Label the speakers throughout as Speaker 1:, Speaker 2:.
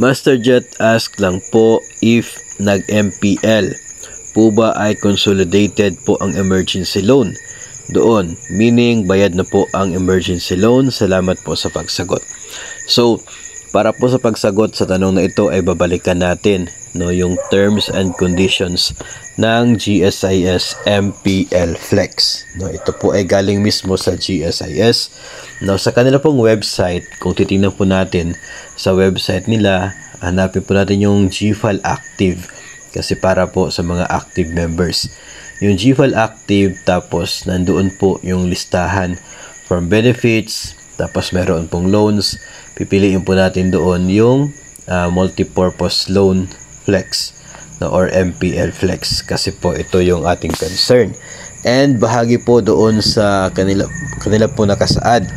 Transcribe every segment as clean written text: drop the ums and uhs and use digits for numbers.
Speaker 1: Master Jet ask lang po if nag-MPL po ba ay consolidated po ang emergency loan doon, meaning bayad na po ang emergency loan. Salamat po sa pagsagot. So, para po sa pagsagot sa tanong na ito ay babalikan natin yung terms and conditions ng GSIS MPL Flex. Ito po ay galing mismo sa GSIS. Sa kanila pong website, kung titingnan po natin sa website nila, hanapin po natin yung GFAL Active kasi para po sa mga active members. Yung GFAL Active, tapos nandoon po yung listahan from benefits, tapos meron pong loans. Pipiliin po natin doon yung multipurpose loan flex or MPL Flex kasi po ito yung ating concern. And bahagi po doon sa kanila po nakasaad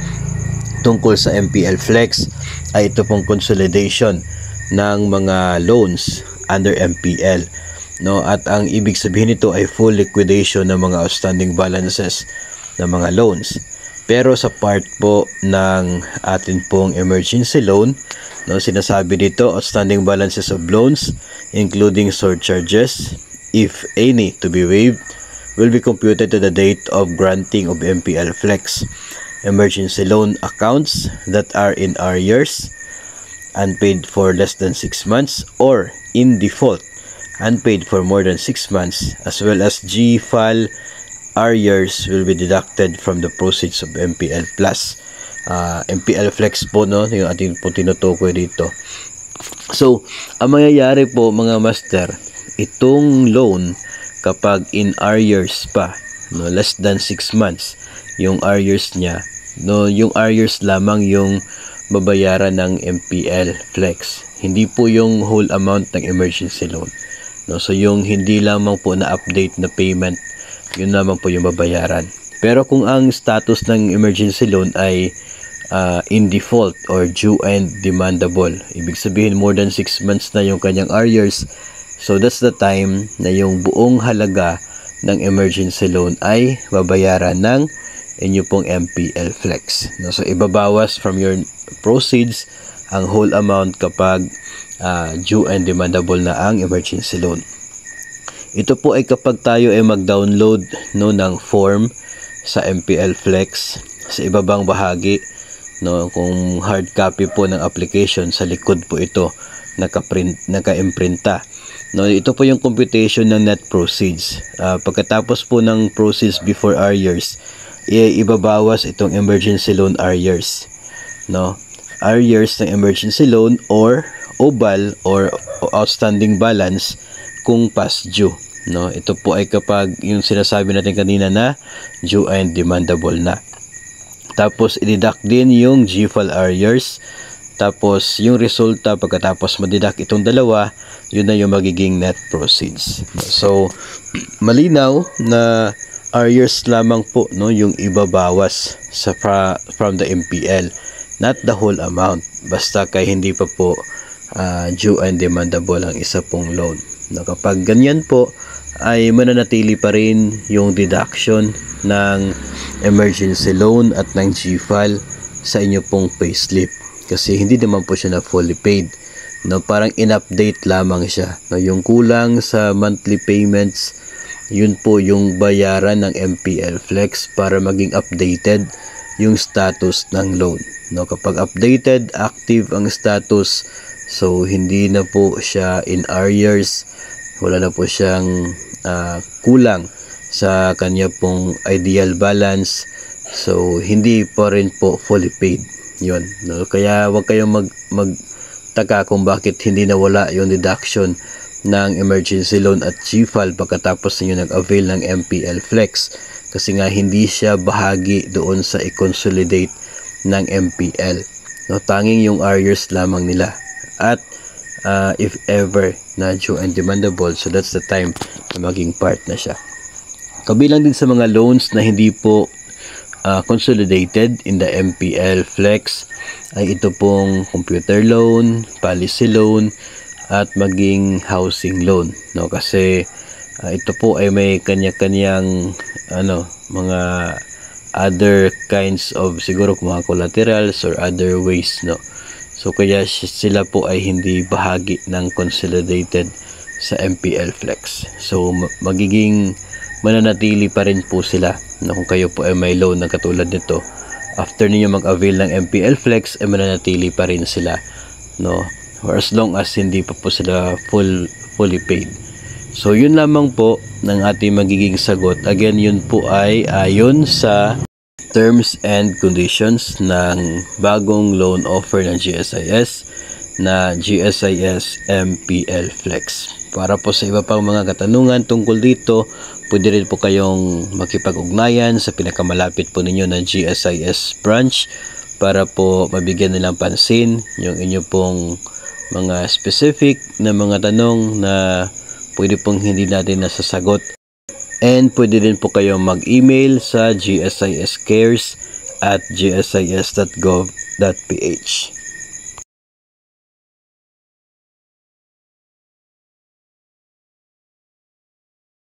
Speaker 1: tungkol sa MPL Flex ay ito pong consolidation ng mga loans under MPL. At ang ibig sabihin nito ay full liquidation ng mga outstanding balances ng mga loans. Pero sa part po ng atin pong emergency loan, sinasabi dito outstanding balances of loans including surcharges, if any to be waived, will be computed to the date of granting of MPL Flex. Emergency loan accounts that are in arrears, unpaid for less than 6 months, or in default, unpaid for more than 6 months, as well as GFAL arrears will be deducted from the proceeds of MPL Plus. MPL Flex po, yung ating po tinutukoy dito. So, ang mangyayari po mga master, itong loan kapag in arrears pa, less than 6 months, yung arrears niya, yung arrears lamang yung babayaran ng MPL Flex. Hindi po yung whole amount ng emergency loan. So, yung hindi lamang po na-update na payment, yun naman po yung babayaran. Pero kung ang status ng emergency loan ay in default or due and demandable, ibig sabihin more than 6 months na yung kanyang arrears, so that's the time na yung buong halaga ng emergency loan ay babayaran ng inyo pong MPL Flex. So ibabawas from your proceeds ang whole amount kapag due and demandable na ang emergency loan. Ito po ay kapag tayo ay mag-download ng form sa MPL Flex sa ibabang bahagi, kung hard copy po ng application, sa likod po ito naka-imprinta. Ito po yung computation ng net proceeds. Pagkatapos po ng proceeds before arrears, ibabawas itong emergency loan arrears. Arrears ng emergency loan or OBAL or outstanding balance kung past due. Ito po ay kapag yung sinasabi natin kanina na due and demandable na. Tapos i-deduct din yung GFAL arrears. Tapos yung resulta pagkatapos ma-deduct itong dalawa, yun na yung magiging net proceeds. So malinaw na arrears lamang po yung ibabawas from the MPL, not the whole amount, basta kay hindi pa po due and demandable ang isa pong loan. Kapag ganyan po ay mananatili pa rin yung deduction ng emergency loan at ng GFAL sa inyo pong payslip kasi hindi naman po siya na fully paid. Parang in-update lamang siya. Yung kulang sa monthly payments, yun po yung bayaran ng MPL Flex para maging updated yung status ng loan. Kapag updated, active ang status, so hindi na po siya in arrears, wala na po siyang kulang sa kanya pong ideal balance, so hindi pa rin po fully paid yun. Kaya wag kayong magtaka kung bakit hindi nawala yung deduction ng emergency loan at GFAL pagkatapos niyo nag-avail ng MPL Flex, kasi nga hindi siya bahagi doon sa i-consolidate ng MPL. Tanging yung arrears lamang nila at if ever na due and demandable, so that's the time na maging part na siya. Kabilang din sa mga loans na hindi po consolidated in the MPL Flex ay ito pong computer loan, policy loan, at maging housing loan. Kasi ito po ay may kanya-kanyang mga other kinds of siguro mga collaterals or other ways. So So kaya sila po ay hindi bahagi ng consolidated sa MPL Flex. So magiging mananatili pa rin po sila na kung kayo po ay may loan na katulad nito, after niyo mag-avail ng MPL Flex ay mananatili pa rin sila, no, for as long as hindi pa po sila fully paid. So yun lamang po ng ating magiging sagot. Again, yun po ay ayon sa terms and conditions ng bagong loan offer ng GSIS na GSIS MPL Flex. Para po sa iba pang mga katanungan tungkol dito, pwede rin po kayong makipag-ugnayan sa pinakamalapit po ninyo na GSIS branch para po mabigyan nilang pansin yung inyo pong mga specific na mga tanong na pwede pong hindi natin nasasagot. And pwede din po kayong mag-email sa gsiscares@gsis.gov.ph.